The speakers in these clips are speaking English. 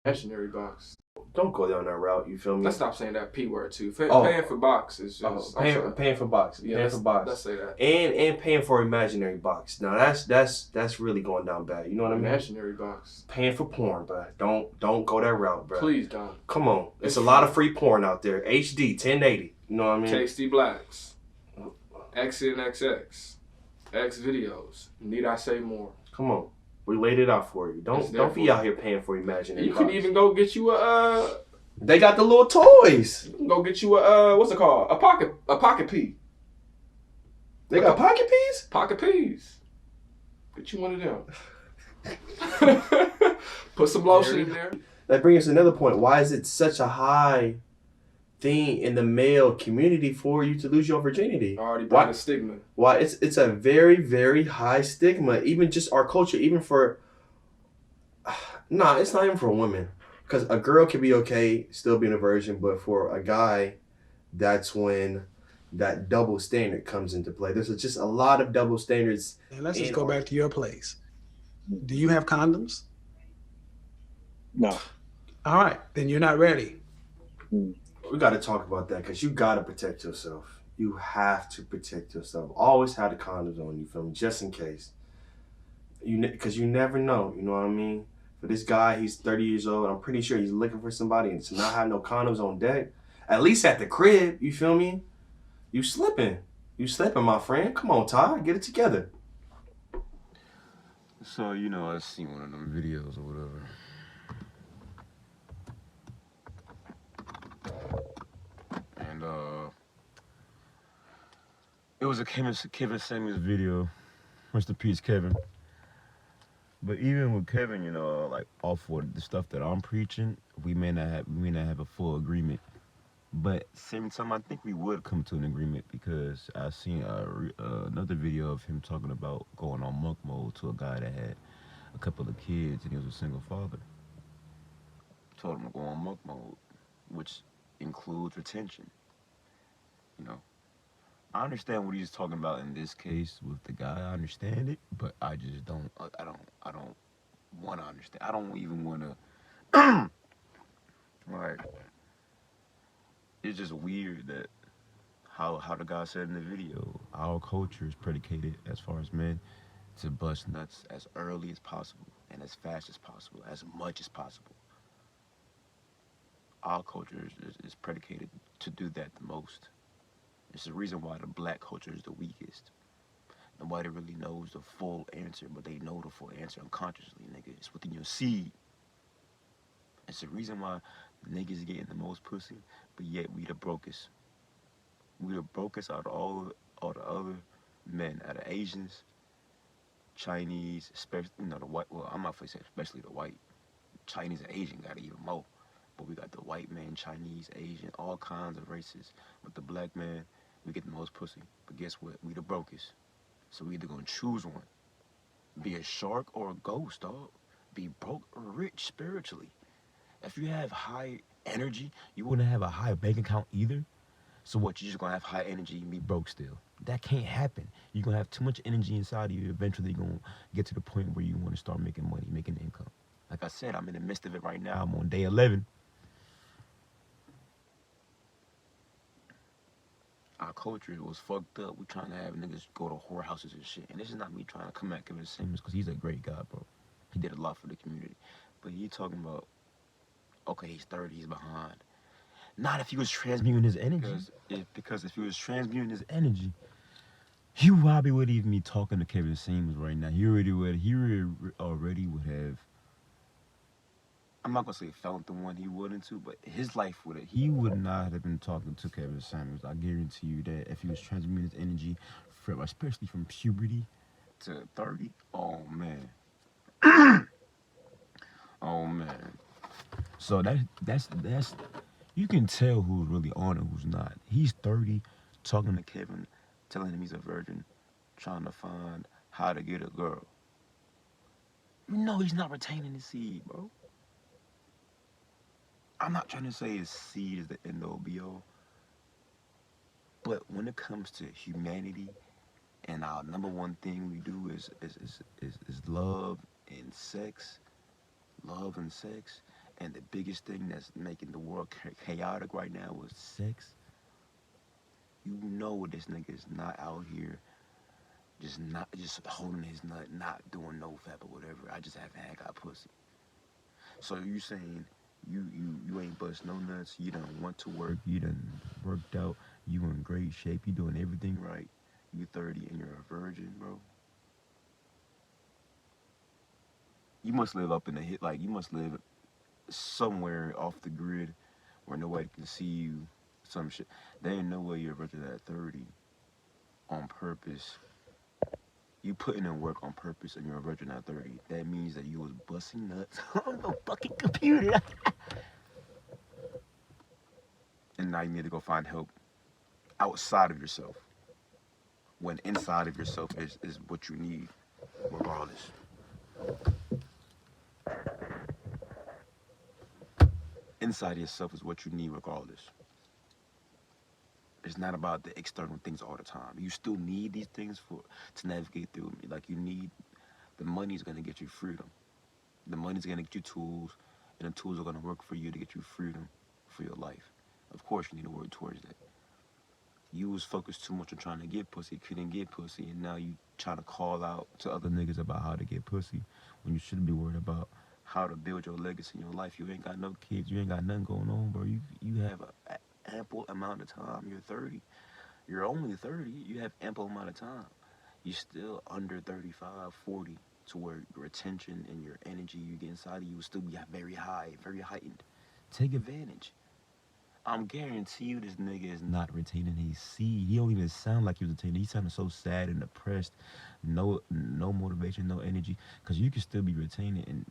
Imaginary box. Don't go down that route. You feel me? Let's stop saying that P word too. Paying for box is just paying for box. Yeah, paying for box. Let's say that. And paying for imaginary box. Now that's really going down bad. You know what I mean? Imaginary box. Paying for porn, bro. Don't go that route, bro. Please don't. Come on. It's a lot of free porn out there. HD 1080. You know what I mean? Tasty Blacks. XNXX. X videos. Need I say more? Come on. We laid it out for you. Don't be out here paying for imaginary You box. can even go get you a They got the little toys. You can go get you a what's it called? A pocket pea. They got pocket peas? Pocket peas. Get you one of them. Put some lotion in there. That brings us to another point. Why is it such a high thing in the male community for you to lose your virginity? Already brought a stigma. Why it's a very, very high stigma. Even just our culture, even for it's not even for women. Because a girl can be okay, still being a virgin, but for a guy, that's when that double standard comes into play. There's just a lot of double standards. And let's just go back to your place. Do you have condoms? No. All right, then you're not ready. We got to talk about that because you got to protect yourself. You have to protect yourself. Always have the condoms on you, feel me? Just in case. Because you never know, you know what I mean? For this guy, he's 30 years old. I'm pretty sure he's looking for somebody and to not have no condoms on deck. At least at the crib, you feel me? You slipping. You slipping, my friend. Come on, Ty. Get it together. So, I seen one of them videos or whatever. And, it was a Kevin Samuels video. Rest in peace, Kevin. But even with Kevin, like all for the stuff that I'm preaching, we may not have a full agreement. But same time, I think we would come to an agreement because I seen another video of him talking about going on monk mode to a guy that had a couple of kids and he was a single father. Told him to go on monk mode, which includes retention. I understand what he's talking about in this case with the guy. I understand it, but I just don't. I don't want to understand. I don't even want to. Like, it's just weird that how the guy said in the video, our culture is predicated as far as men to bust nuts as early as possible and as fast as possible, as much as possible. Our culture is predicated to do that the most. It's the reason why the black culture is the weakest. Nobody really knows the full answer, but they know the full answer unconsciously, nigga. It's within your seed. It's the reason why niggas getting the most pussy, but yet we the brokest. We the brokest out of all the other men, out of Asians, Chinese, especially, the white, well, I'm not gonna say especially the white. Chinese and Asian got it even more. But we got the white man, Chinese, Asian, all kinds of races. But the black man, we get the most pussy. But guess what? We the brokest. So we either gonna choose one. Be a shark or a ghost, dog. Be broke or rich spiritually. If you have high energy, you wouldn't have a high bank account either. So what, you just gonna have high energy and be broke still? That can't happen. You're gonna have too much energy inside of you. Eventually you're gonna get to the point where you wanna start making money, making income. Like I said, I'm in the midst of it right now. I'm on day 11. Our culture was fucked up. We trying to have niggas go to whorehouses and shit. And this is not me trying to come at Kevin Samuels because he's a great guy, bro. He did a lot for the community. But he talking about, okay, he's 30, he's behind. Not if he was transmuting his energy. Because if he was transmuting his energy, he probably would even be talking to Kevin Samuels right now. He already would have, I'm not gonna say found the one he wouldn't to, but his life he would not have been talking to Kevin Samuels. I guarantee you that if he was transmuting his energy, especially from puberty to 30, oh man. Oh man. So that's you can tell who's really on and who's not. He's 30, talking to Kevin, telling him he's a virgin, trying to find how to get a girl. You know he's not retaining his seed, bro. I'm not trying to say his seed is the end all be all, but when it comes to humanity and our number one thing we do is love and sex, And the biggest thing that's making the world chaotic right now is sex. You know this nigga is not out here just holding his nut, not doing no fap or whatever. I just haven't had got pussy. So you saying you ain't bust no nuts, you done want to work, you done worked out, you in great shape, you doing everything right. You 30 and you're a virgin, bro. You must live up in the hit, like you must live somewhere off the grid where nobody can see you. Some shit. There ain't no way you're a virgin at 30 on purpose. You putting in work on purpose and you're a virgin at 30. That means that you was busting nuts on the fucking computer. And now you need to go find help outside of yourself. When inside of yourself is what you need, regardless. Inside of yourself is what you need, regardless. It's not about the external things all the time. You still need these things to navigate through. Like you need, the money's gonna get you freedom. The money's gonna get you tools, and the tools are gonna work for you to get you freedom for your life. Of course, you need to work towards that. You was focused too much on trying to get pussy, couldn't get pussy, and now you trying to call out to other niggas about how to get pussy when you should be worried about how to build your legacy in your life. You ain't got no kids, you ain't got nothing going on, bro. You have a ample amount of time. You're 30. You're only 30. You have ample amount of time. You're still under 35, 40, to where your attention and your energy you get inside of you will still be very high, very heightened. Take advantage. I'm guarantee you this nigga is not retaining his seed. He don't even sound like he was retaining. He sounded so sad and depressed. No motivation, no energy. Because you can still be retaining and,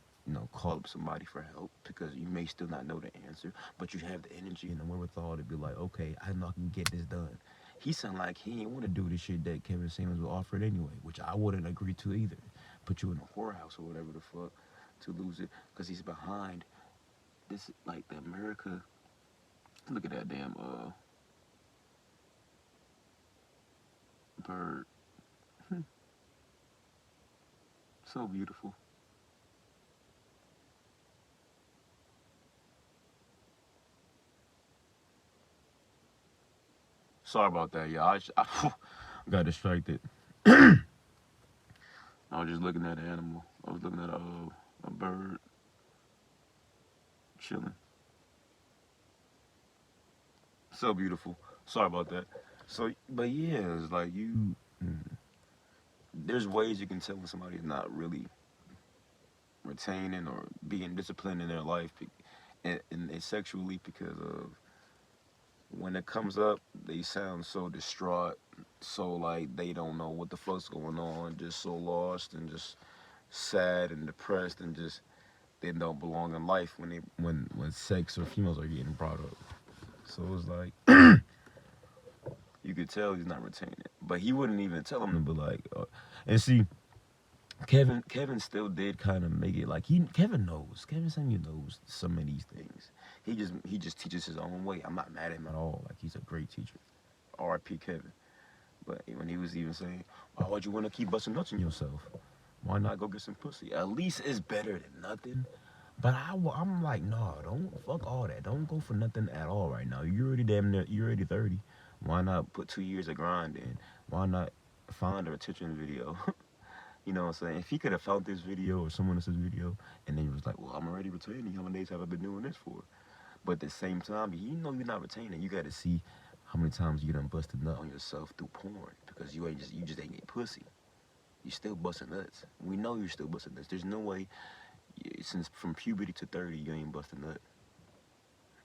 call up somebody for help because you may still not know the answer, but you have the energy and the wherewithal to be like, okay, I know I can get this done. He sound like he ain't want to do the shit that Kevin Samuels was offered anyway, which I wouldn't agree to either. Put you in a whorehouse or whatever the fuck to lose it because he's behind this, like the America. Look at that damn bird. So beautiful. Sorry about that, y'all. I got distracted. I was just looking at an animal. I was looking at a bird chilling. So beautiful. Sorry about that. So, but yeah, it's like you. There's ways you can tell when somebody's not really retaining or being disciplined in their life, and sexually, because of when it comes up, they sound so distraught, so like they don't know what the fuck's going on, just so lost and just sad and depressed and just they don't belong in life when sex or females are getting brought up. So it's like you could tell he's not retaining it, but he wouldn't even tell him to be like, and see. Kevin still did kind of make it like Kevin Samuel knows some of these things. He just teaches his own way. I'm not mad at him at all. Like he's a great teacher. R.I.P. Kevin. But when he was even saying, why would you want to keep busting nuts on yourself? Why not go get some pussy? At least it's better than nothing. But I'm like, no, don't fuck all that. Don't go for nothing at all right now. You're already damn near, you're already 30. Why not put 2 years of grind in? Why not find a retention video? You know what I'm saying? If he could have found this video or someone else's video, and then he was like, well, I'm already retaining. How many days have I been doing this for? But at the same time, you know you're not retaining. You got to see how many times you done busted nut on yourself through porn because you just ain't get pussy. You still busting nuts. We know you're still busting nuts. There's no way, since from puberty to 30, you ain't busting nut.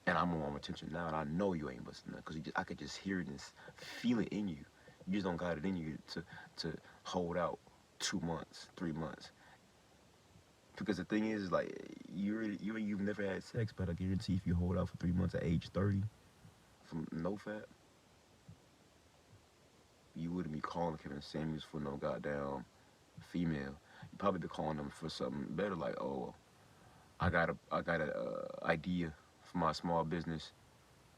And I'm on retention now, and I know you ain't busting nut because I could just hear this, feel it in you. You just don't got it in you to hold out 2 months, 3 months. Because the thing is, like, you've never had sex, but I guarantee if you hold out for 3 months at age 30 from no fat, you wouldn't be calling Kevin Samuels for no goddamn female. You'd probably be calling them for something better, like, oh, I got a idea for my small business.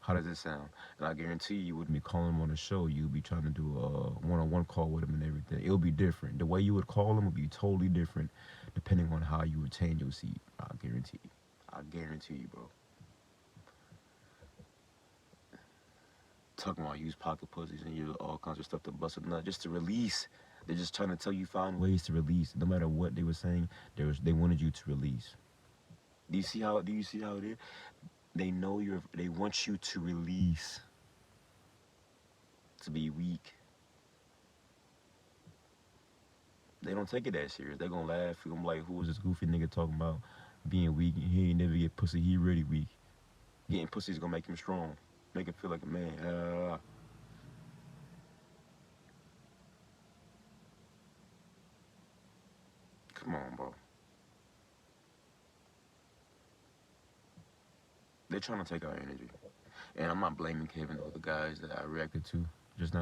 How does it sound? And I guarantee you wouldn't be calling him on the show. You'd be trying to do a one-on-one call with him and everything. It'll be different. The way you would call him would be totally different depending on how you retain your seed. I guarantee you. I guarantee you, bro. Talking about use pocket pussies and use all kinds of stuff to bust a nut just to release. They're just trying to tell you find ways to release. No matter what they were saying, they wanted you to release. Do you see how it is? They know they want you to release. To be weak. They don't take it that serious. They're gonna laugh. They're gonna be like, who is this goofy nigga talking about being weak? He ain't never get pussy. He really weak. Getting pussy is gonna make him strong. Make him feel like a man. Come on, bro. They're trying to take our energy. And I'm not blaming Kevin or the guys that I reacted to.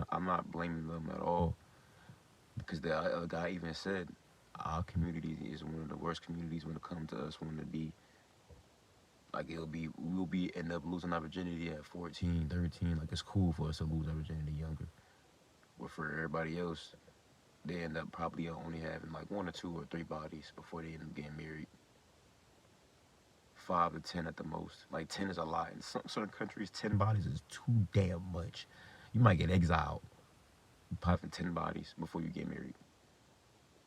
I'm not blaming them at all. Because the other guy even said, our community is one of the worst communities when it comes to us wanting to be. Like, we'll end up losing our virginity at 14, 13. Like, it's cool for us to lose our virginity younger. But for everybody else, they end up probably only having like 1 or 2 or 3 bodies before they end up getting married. 5 to 10 at the most. Like 10 is a lot. In some certain countries, 10 bodies is too damn much. You might get exiled having 10 bodies before you get married.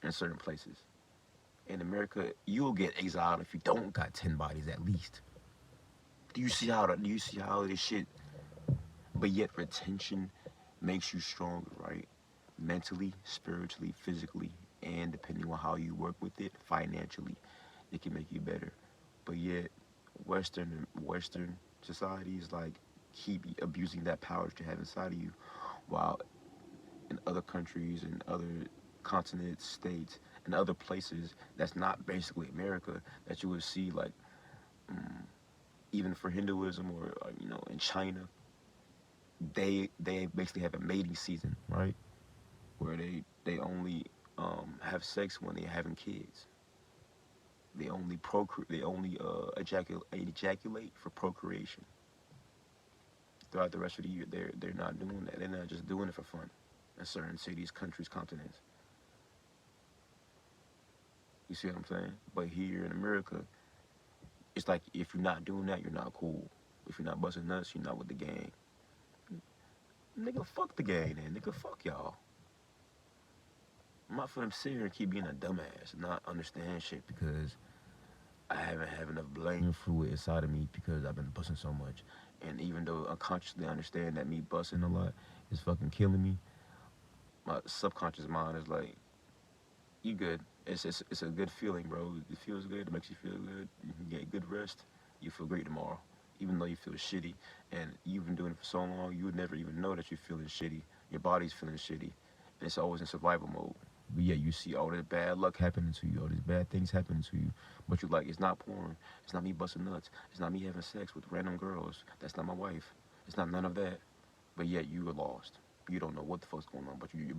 In certain places. In America, you'll get exiled if you don't got 10 bodies at least. Do you see how this shit? But yet retention makes you stronger, right? Mentally, spiritually, physically, and depending on how you work with it, financially, it can make you better. But yet, Western societies like keep abusing that power that you have inside of you, while in other countries and other continents, states, and other places that's not basically America, that you would see like even for Hinduism or in China, they basically have a mating season, right? Where they only have sex when they're having kids. They only ejaculate for procreation. Throughout the rest of the year, they're not doing that. They're not just doing it for fun. In certain cities, countries, continents. You see what I'm saying? But here in America, it's like if you're not doing that, you're not cool. If you're not busting nuts, you're not with the gang. Nigga, fuck the gang then. Nigga, fuck y'all. I'm not for them sit here and keep being a dumbass and not understand shit because I haven't had enough blame fluid inside of me because I've been busting so much. And even though unconsciously I understand that me busting a lot is fucking killing me, my subconscious mind is like, you good. It's a good feeling, bro. It feels good. It makes you feel good. You can get good rest. You feel great tomorrow. Even though you feel shitty. And you've been doing it for so long, you would never even know that you're feeling shitty. Your body's feeling shitty. And it's always in survival mode. But yet you see all this bad luck happening to you, all these bad things happening to you. But you're like, it's not porn. It's not me busting nuts. It's not me having sex with random girls. That's not my wife. It's not none of that. But yet you are lost. You don't know what the fuck's going on. But you,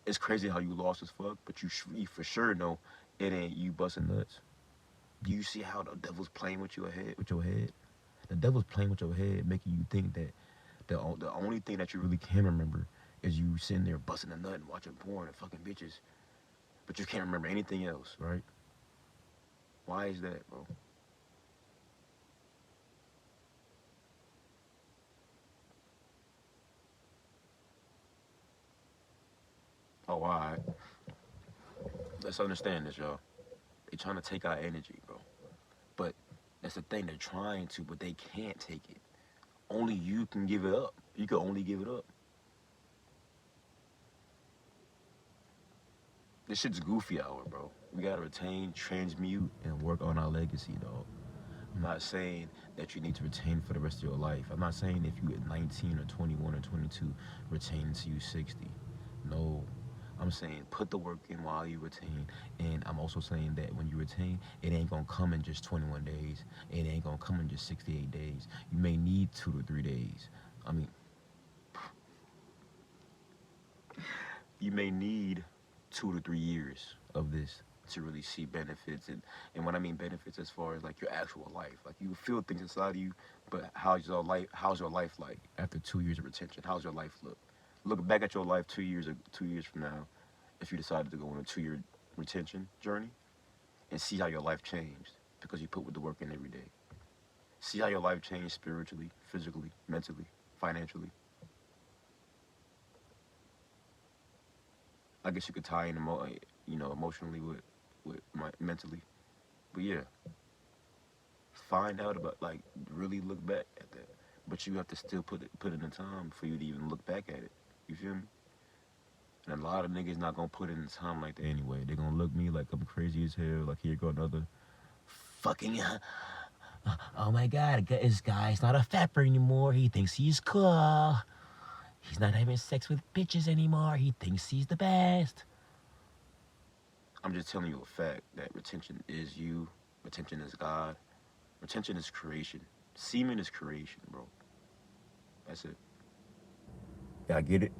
it's crazy how you lost as fuck. But you for sure know it ain't you busting nuts. Do you see how the devil's playing with your head? The devil's playing with your head, making you think that the only thing that you really can remember is you sitting there busting a nut and watching porn and fucking bitches. But you can't remember anything else, right? Why is that, bro? Oh, all right. Let's understand this, y'all. They're trying to take our energy, bro. But that's the thing. They're trying to, but they can't take it. Only you can give it up. You can only give it up. This shit's goofy hour, bro. We gotta retain, transmute, and work on our legacy, dog. I'm not saying that you need to retain for the rest of your life. I'm not saying if you at 19 or 21 or 22, retain until you 60. No. I'm saying put the work in while you retain. And I'm also saying that when you retain, it ain't gonna come in just 21 days. It ain't gonna come in just 68 days. You may need 2 to 3 days. I mean, you may need 2 to 3 years of this to really see benefits. And when I mean benefits as far as like your actual life, like you feel things inside of you, but how's your life like after 2 years of retention? How's your life look? Look back at your life 2 years from now, if you decided to go on a 2-year retention journey, and see how your life changed. because you put the work in every day. See how your life changed spiritually, physically, mentally, financially. I guess you could tie in, emotionally with mentally. But yeah, find out about, like, really look back at that. But you have to still put in the time for you to even look back at it. You feel me? And a lot of niggas not gonna put in the time like that anyway. They gonna look me like I'm crazy as hell. Like, here go another fucking. Oh my god, this guy's not a fapper anymore. He thinks he's cool. He's not having sex with bitches anymore. He thinks he's the best. I'm just telling you a fact that retention is you. Retention is God. Retention is creation. Semen is creation, bro. That's it. Y'all get it?